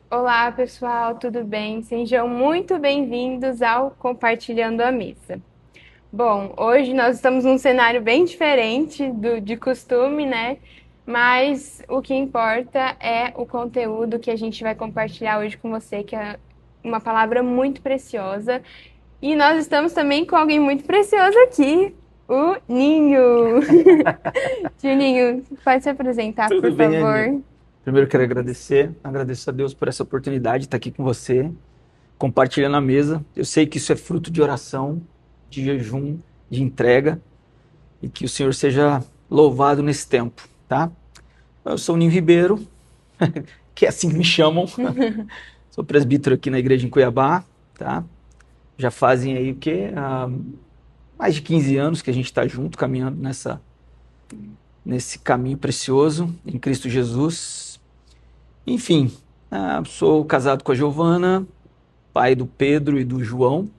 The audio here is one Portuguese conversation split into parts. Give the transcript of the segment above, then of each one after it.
Olá, pessoal, tudo bem? Sejam muito bem-vindos ao Compartilhando a Mesa. Bom, hoje nós estamos num cenário bem diferente de costume, né? Mas o que importa é o conteúdo que a gente vai compartilhar hoje com você, que é uma palavra muito preciosa. E nós estamos também com alguém muito precioso aqui, o Ninho. Tio Ninho, pode se apresentar, por Tudo bem, Aninha? favor? Primeiro quero agradeço a Deus por essa oportunidade de estar aqui com você, compartilhando a mesa. Eu sei que isso é fruto de oração, de jejum, de entrega, e que o Senhor seja louvado nesse tempo, tá? Eu sou o Ninho Ribeiro, que é assim que me chamam. Sou presbítero aqui na igreja em Cuiabá, tá? Já fazem aí o quê? Mais de 15 anos que a gente está junto, caminhando nesse caminho precioso em Cristo Jesus. Enfim, sou casado com a Giovana, pai do Pedro e do João,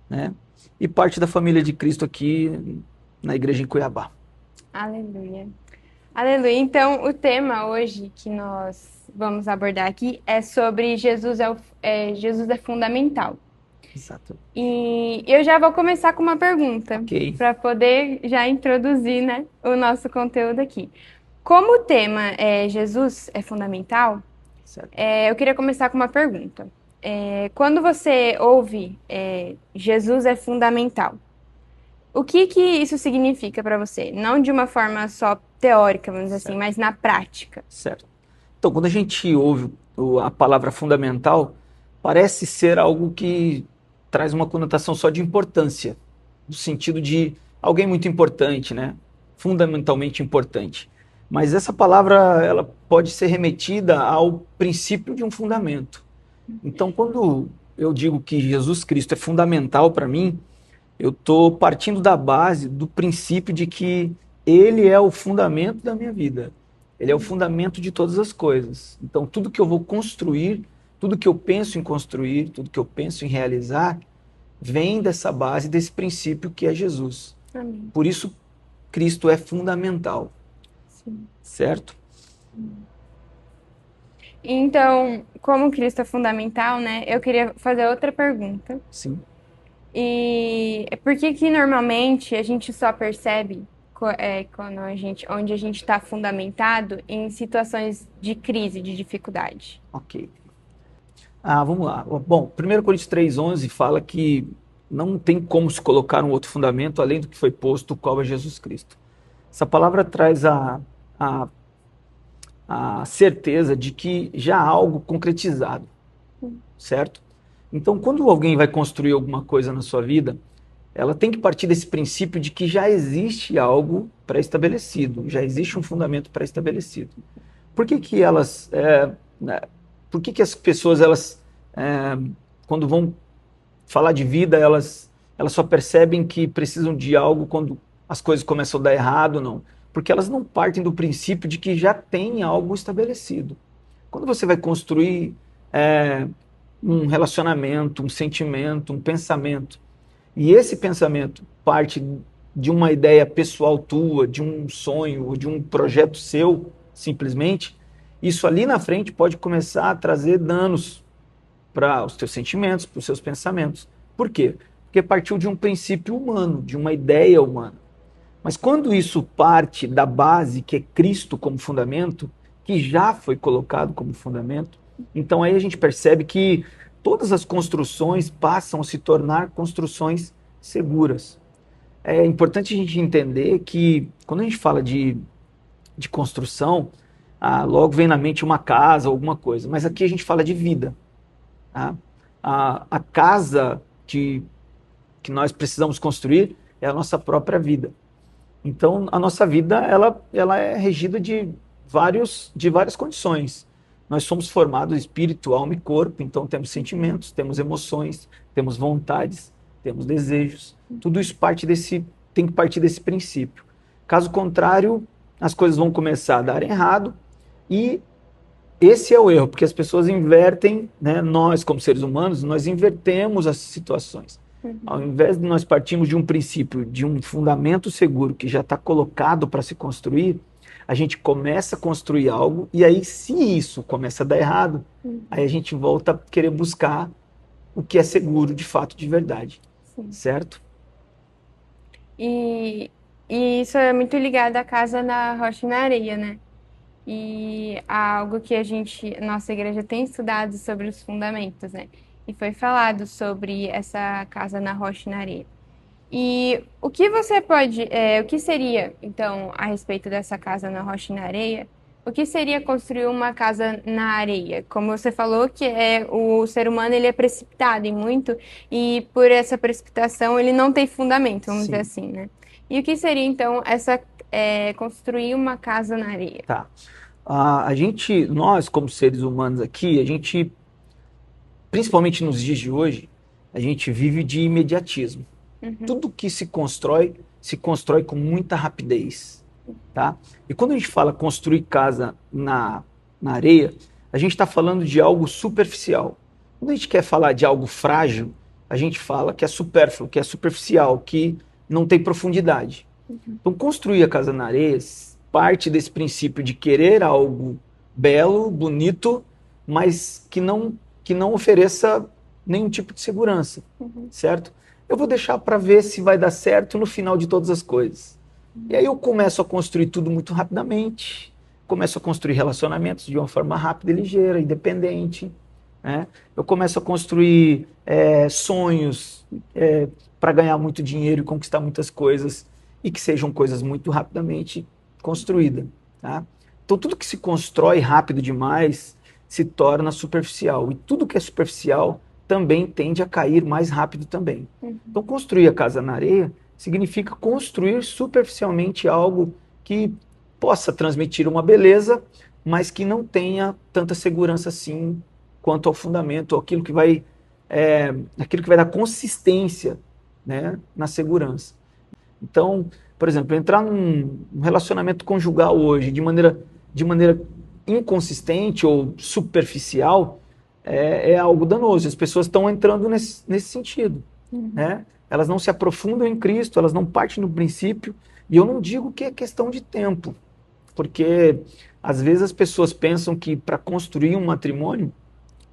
né? E parte da família de Cristo aqui na igreja em Cuiabá. Aleluia. Aleluia. Então, o tema hoje que nós vamos abordar aqui é sobre Jesus é fundamental. Exato. E eu já vou começar com uma pergunta Ok. para poder já introduzir, né, o nosso conteúdo aqui. Como o tema é Jesus é fundamental, Certo. eu queria começar com uma pergunta. Quando você ouve Jesus é fundamental, o que que isso significa para você? Não de uma forma só teórica, vamos dizer assim, Certo. mas na prática. Certo. Então, quando a gente ouve a palavra fundamental, parece ser algo que traz uma conotação só de importância, no sentido de alguém muito importante, né? Fundamentalmente importante. Mas essa palavra, ela pode ser remetida ao princípio de um fundamento. Então, quando eu digo que Jesus Cristo é fundamental para mim, eu estou partindo da base, do princípio de que Ele é o fundamento da minha vida. Ele é o fundamento de todas as coisas. Então, tudo que eu vou construir, tudo que eu penso em construir, tudo que eu penso em realizar, vem dessa base, desse princípio que é Jesus. Amém. Por isso, Cristo é fundamental, Sim. certo? Então, como Cristo é fundamental, né? Eu queria fazer outra pergunta. Sim. E por que que normalmente a gente só percebe quando onde a gente está fundamentado em situações de crise, de dificuldade? Ok. Vamos lá. Bom, 1 Coríntios 3,11 fala que não tem como se colocar um outro fundamento além do que foi posto, o qual é Jesus Cristo. Essa palavra traz a, a certeza de que já há algo concretizado, certo? Então, quando alguém vai construir alguma coisa na sua vida, ela tem que partir desse princípio de que já existe algo pré-estabelecido, já existe um fundamento pré-estabelecido. Por que que né, por que que as pessoas, quando vão falar de vida, elas só percebem que precisam de algo quando as coisas começam a dar errado, não? Porque elas não partem do princípio de que já tem algo estabelecido. Quando você vai construir é, um relacionamento, um sentimento, um pensamento, e esse pensamento parte de uma ideia pessoal tua, de um sonho, ou de um projeto seu, simplesmente, isso ali na frente pode começar a trazer danos para os teus sentimentos, para os seus pensamentos. Por quê? Porque partiu de um princípio humano, de uma ideia humana. Mas quando isso parte da base, que é Cristo como fundamento, que já foi colocado como fundamento, então aí a gente percebe que todas as construções passam a se tornar construções seguras. É importante a gente entender que quando a gente fala de construção, logo vem na mente uma casa, alguma coisa, mas aqui a gente fala de vida. Tá? A casa que nós precisamos construir é a nossa própria vida. Então, a nossa vida ela é regida de várias condições. Nós somos formados espírito, alma e corpo, então temos sentimentos, temos emoções, temos vontades, temos desejos. Tudo isso tem que partir desse princípio. Caso contrário, as coisas vão começar a dar errado e esse é o erro, porque as pessoas invertem, né? Nós, como seres humanos, nós invertemos as situações. Ao invés de nós partirmos de um princípio, de um fundamento seguro que já está colocado para se construir, a gente começa a construir algo, e aí se isso começa a dar errado, Uhum. aí a gente volta a querer buscar o que é seguro de fato, de verdade, Sim. certo? E, e isso é muito ligado à casa na rocha e na areia, né? E algo que nossa igreja tem estudado sobre os fundamentos, né? E foi falado sobre essa casa na rocha e na areia. E o que você o que seria, então, a respeito dessa casa na rocha e na areia? O que seria construir uma casa na areia? Como você falou, que o ser humano ele é precipitado em muito, e por essa precipitação ele não tem fundamento, vamos dizer Sim, assim, né? E o que seria, então, construir uma casa na areia? tá. A gente, nós como seres humanos aqui, a gente, principalmente nos dias de hoje, a gente vive de imediatismo. Uhum, Tudo que se constrói com muita rapidez, tá? E quando a gente fala construir casa na areia, a gente está falando de algo superficial. Quando a gente quer falar de algo frágil, a gente fala que é supérfluo, que é superficial, que não tem profundidade. uhum, Então, construir a casa na areia parte desse princípio de querer algo belo, bonito, mas que não ofereça nenhum tipo de segurança, uhum, certo? Eu vou deixar para ver se vai dar certo no final de todas as coisas. E aí eu começo a construir tudo muito rapidamente, começo a construir relacionamentos de uma forma rápida e ligeira, independente, né? Eu começo a construir sonhos para ganhar muito dinheiro e conquistar muitas coisas e que sejam coisas muito rapidamente construídas, tá? Então tudo que se constrói rápido demais se torna superficial e tudo que é superficial também tende a cair mais rápido também. uhum. Então construir a casa na areia significa construir superficialmente algo que possa transmitir uma beleza, mas que não tenha tanta segurança assim quanto ao fundamento, aquilo que vai dar consistência, né, na segurança. Então, por exemplo, entrar num relacionamento conjugal hoje de maneira inconsistente ou superficial é algo danoso. As pessoas estão entrando nesse sentido, Uhum. né? Elas não se aprofundam em Cristo, elas não partem no princípio. E eu não digo que é questão de tempo, porque às vezes as pessoas pensam que para construir um matrimônio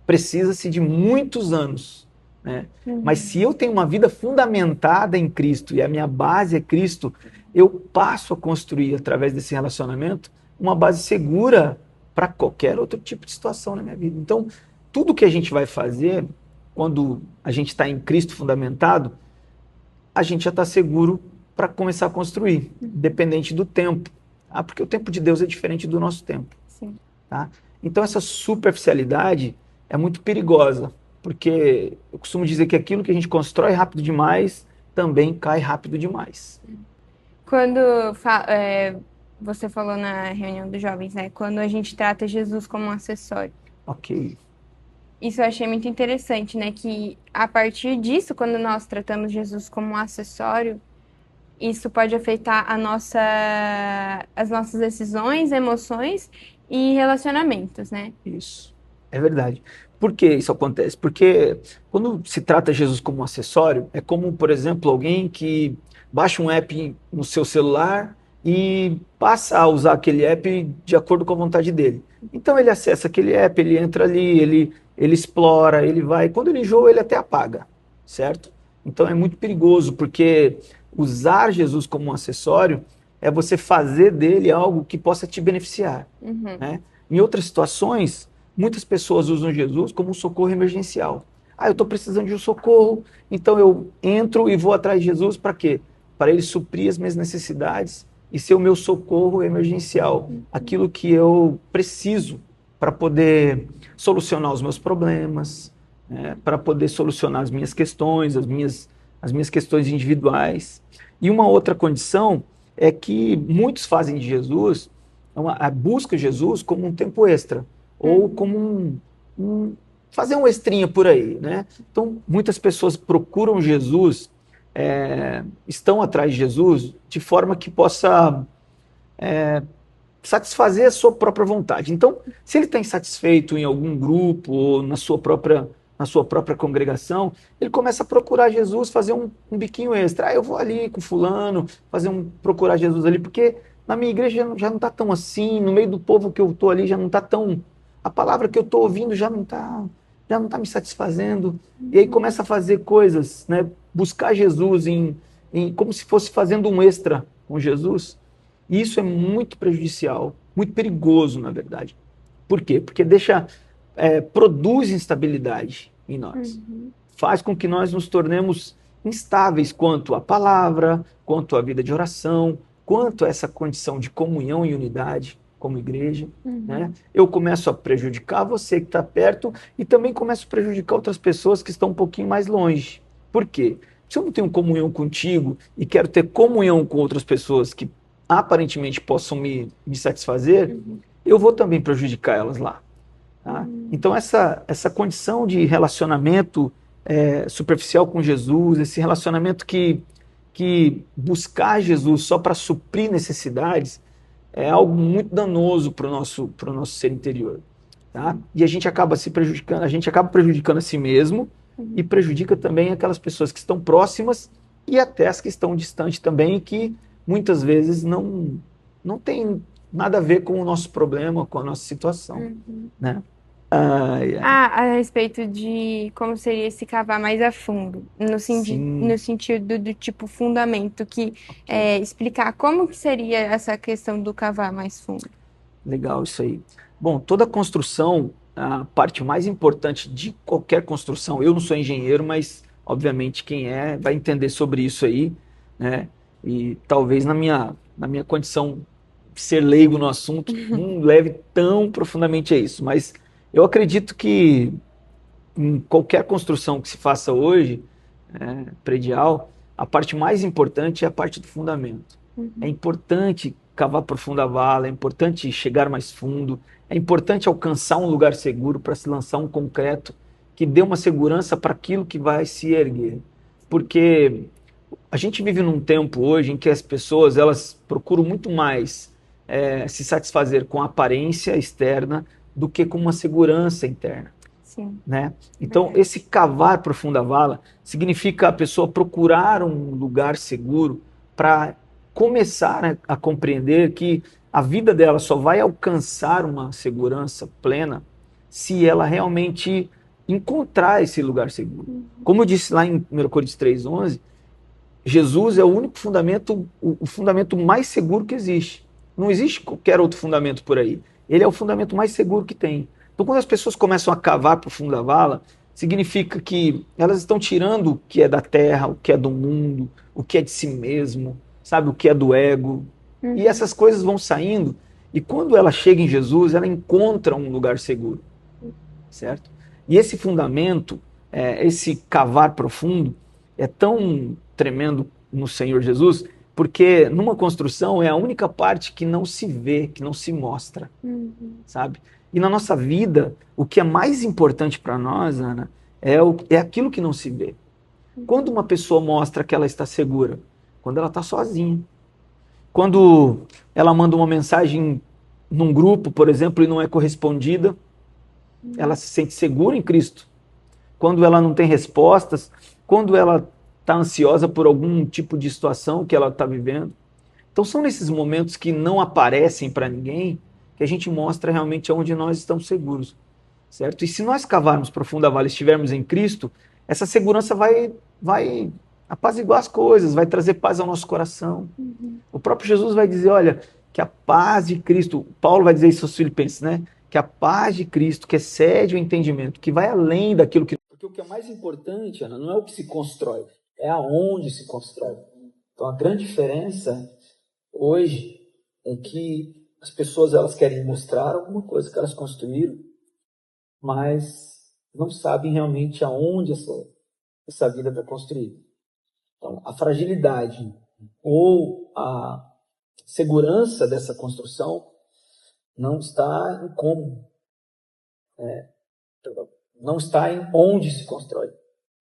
precisa-se de muitos anos, né? Mas Uhum. se eu tenho uma vida fundamentada em Cristo e a minha base é Cristo, eu passo a construir através desse relacionamento uma base segura para qualquer outro tipo de situação na minha vida. Então, tudo que a gente vai fazer quando a gente está em Cristo fundamentado, a gente já está seguro para começar a construir, independente do tempo, tá? Porque o tempo de Deus é diferente do nosso tempo. Sim. Tá? Então essa superficialidade é muito perigosa, porque eu costumo dizer que aquilo que a gente constrói rápido demais também cai rápido demais. Quando você falou na reunião dos jovens, né? Quando a gente trata Jesus como um acessório. Ok, Isso eu achei muito interessante, né? Que a partir disso, quando nós tratamos Jesus como um acessório, isso pode afetar as nossas decisões, emoções e relacionamentos, né? isso. É verdade. Por que isso acontece? Porque quando se trata Jesus como um acessório, é como, por exemplo, alguém que baixa um app no seu celular e passa a usar aquele app de acordo com a vontade dele. Então ele acessa aquele app, ele entra ali, ele explora, ele vai. Quando ele enjoa, ele até apaga, certo? Então é muito perigoso, porque usar Jesus como um acessório é você fazer dele algo que possa te beneficiar, Uhum, né? Em outras situações, muitas pessoas usam Jesus como um socorro emergencial. Ah, eu estou precisando de um socorro, então eu entro e vou atrás de Jesus para quê? Para ele suprir as minhas necessidades e ser o meu socorro emergencial, aquilo que eu preciso para poder solucionar os meus problemas, né, para poder solucionar as minhas questões, as minhas questões individuais. E uma outra condição é que muitos fazem de Jesus, busca Jesus como um tempo extra ou uhum, como fazer um extrinha por aí, né? Então, muitas pessoas procuram Jesus, estão atrás de Jesus de forma que possa satisfazer a sua própria vontade. Então, se ele está insatisfeito em algum grupo ou na sua própria congregação, ele começa a procurar Jesus, fazer um biquinho extra. Ah, eu vou ali com fulano, procurar Jesus ali, porque na minha igreja já não está tão assim, no meio do povo que eu estou ali já não está tão... A palavra que eu estou ouvindo já não tá me satisfazendo. E aí começa a fazer coisas, né? Buscar Jesus como se fosse fazendo um extra com Jesus. E isso é muito prejudicial, muito perigoso, na verdade. Por quê? Porque produz instabilidade em nós. Uhum. Faz com que nós nos tornemos instáveis quanto à palavra, quanto à vida de oração, quanto a essa condição de comunhão e unidade como igreja. Né? Uhum. Eu começo a prejudicar você que está perto e também começo a prejudicar outras pessoas que estão um pouquinho mais longe. Por quê? Se eu não tenho comunhão contigo e quero ter comunhão com outras pessoas que aparentemente possam me satisfazer, Uhum. eu vou também prejudicar elas lá. Tá? Uhum. Então, essa condição de relacionamento superficial com Jesus, esse relacionamento que buscar Jesus só para suprir necessidades, é algo muito danoso para o nosso ser interior. Tá? E a gente acaba se prejudicando, a gente acaba prejudicando a si mesmo e Uhum. prejudica também aquelas pessoas que estão próximas e até as que estão distantes também, e que muitas vezes não tem nada a ver com o nosso problema, com a nossa situação. Uhum. Né? Ai, ai. Ah, a respeito de como seria esse cavar mais a fundo, no Sim, sentido do tipo fundamento, que ok. é explicar como que seria essa questão do cavar mais fundo. Legal isso aí. Bom, toda construção, a parte mais importante de qualquer construção, eu não sou engenheiro, mas obviamente quem é vai entender sobre isso aí, né? E talvez na minha condição de ser leigo no assunto, não leve tão profundamente a isso, mas eu acredito que em qualquer construção que se faça hoje, predial, a parte mais importante é a parte do fundamento. É Uhum. importante cavar profunda a vala, é importante chegar mais fundo, é importante alcançar um lugar seguro para se lançar um concreto que dê uma segurança para aquilo que vai se erguer. Porque a gente vive num tempo hoje em que as pessoas elas procuram muito mais se satisfazer com a aparência externa do que com uma segurança interna. Sim, Né? Então, verdade. esse cavar profunda vala significa a pessoa procurar um lugar seguro para começar, né, a compreender que a vida dela só vai alcançar uma segurança plena se ela realmente encontrar esse lugar seguro. Uhum. Como eu disse lá em 1 Coríntios 3,11, Jesus é o único fundamento, o fundamento mais seguro que existe. Não existe qualquer outro fundamento por aí. Ele é o fundamento mais seguro que tem. Então, quando as pessoas começam a cavar para o fundo da vala, significa que elas estão tirando o que é da terra, o que é do mundo, o que é de si mesmo, sabe, o que é do ego. E Uhum. essas coisas vão saindo. E quando ela chega em Jesus, ela encontra um lugar seguro, certo? E esse fundamento, esse cavar profundo, é tão tremendo no Senhor Jesus, porque numa construção é a única parte que não se vê, que não se mostra, Uhum. sabe? E na nossa vida, o que é mais importante para nós, Ana, é aquilo que não se vê. Quando Uhum. uma pessoa mostra que ela está segura? Quando ela está sozinha. Quando ela manda uma mensagem num grupo, por exemplo, e não é correspondida, ela Uhum. se sente segura em Cristo. Quando ela não tem respostas, quando ela está ansiosa por algum tipo de situação que ela está vivendo. Então são nesses momentos que não aparecem para ninguém que a gente mostra realmente onde nós estamos seguros, certo? E se nós cavarmos profunda a vala e estivermos em Cristo, essa segurança vai apaziguar as coisas, vai trazer paz ao nosso coração. Uhum. O próprio Jesus vai dizer, olha, que a paz de Cristo, Paulo vai dizer isso aos Filipenses, né? Que a paz de Cristo, que excede o entendimento, que vai além daquilo que... Porque o que é mais importante, Ana, não é o que se constrói, é aonde se constrói. Então a grande diferença hoje é que as pessoas elas querem mostrar alguma coisa que elas construíram, mas não sabem realmente aonde essa vida está construída. Então, a fragilidade ou a segurança dessa construção não está em como, não está em onde se constrói,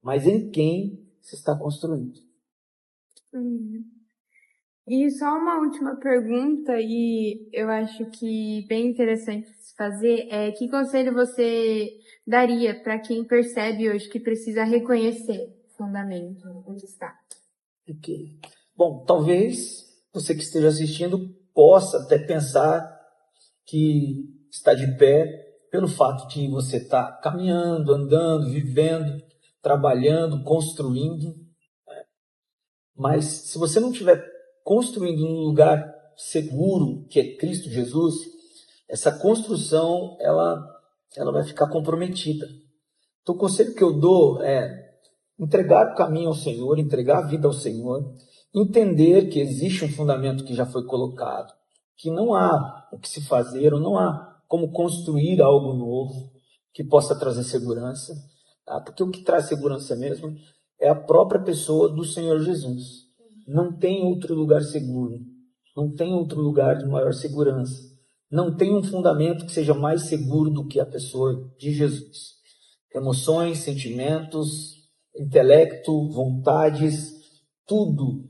mas em quem se está construindo. Uhum. E só uma última pergunta, e eu acho que bem interessante se fazer, é que conselho você daria para quem percebe hoje que precisa reconhecer o fundamento onde está? Ok. Bom, talvez você que esteja assistindo possa até pensar que está de pé pelo fato de você estar caminhando, andando, vivendo, trabalhando, construindo. Mas se você não estiver construindo num lugar seguro, que é Cristo Jesus, essa construção ela vai ficar comprometida. Então, o conselho que eu dou é entregar o caminho ao Senhor, entregar a vida ao Senhor, entender que existe um fundamento que já foi colocado, que não há o que se fazer, ou não há como construir algo novo que possa trazer segurança, tá? Porque o que traz segurança mesmo é a própria pessoa do Senhor Jesus. Não tem outro lugar seguro, não tem outro lugar de maior segurança, não tem um fundamento que seja mais seguro do que a pessoa de Jesus. Emoções, sentimentos, intelecto, vontades, tudo.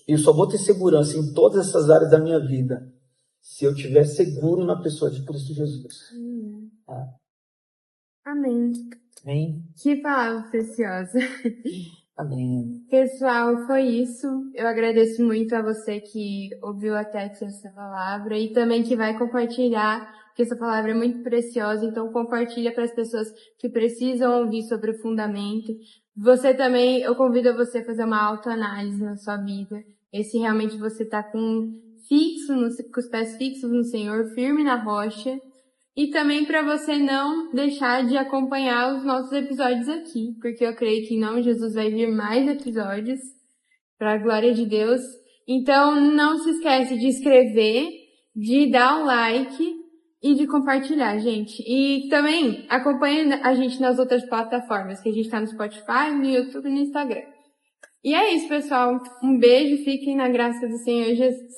Eu só vou ter segurança em todas essas áreas da minha vida se eu estiver seguro na pessoa de Cristo Jesus. Ah. Amém. Amém. Que palavra preciosa. Amém. Pessoal, foi isso. Eu agradeço muito a você que ouviu até aqui essa palavra e também que vai compartilhar, porque essa palavra é muito preciosa, então compartilha para as pessoas que precisam ouvir sobre o fundamento. Você também, eu convido você a fazer uma autoanálise na sua vida. Se realmente você está com os pés fixos no Senhor, firme na rocha. E também para você não deixar de acompanhar os nossos episódios aqui, porque eu creio que em nome de Jesus vai vir mais episódios, para a glória de Deus. Então não se esquece de inscrever, de dar um like e de compartilhar, gente. E também acompanhe a gente nas outras plataformas, que a gente está no Spotify, no YouTube e no Instagram. E é isso, pessoal. Um beijo, fiquem na graça do Senhor Jesus.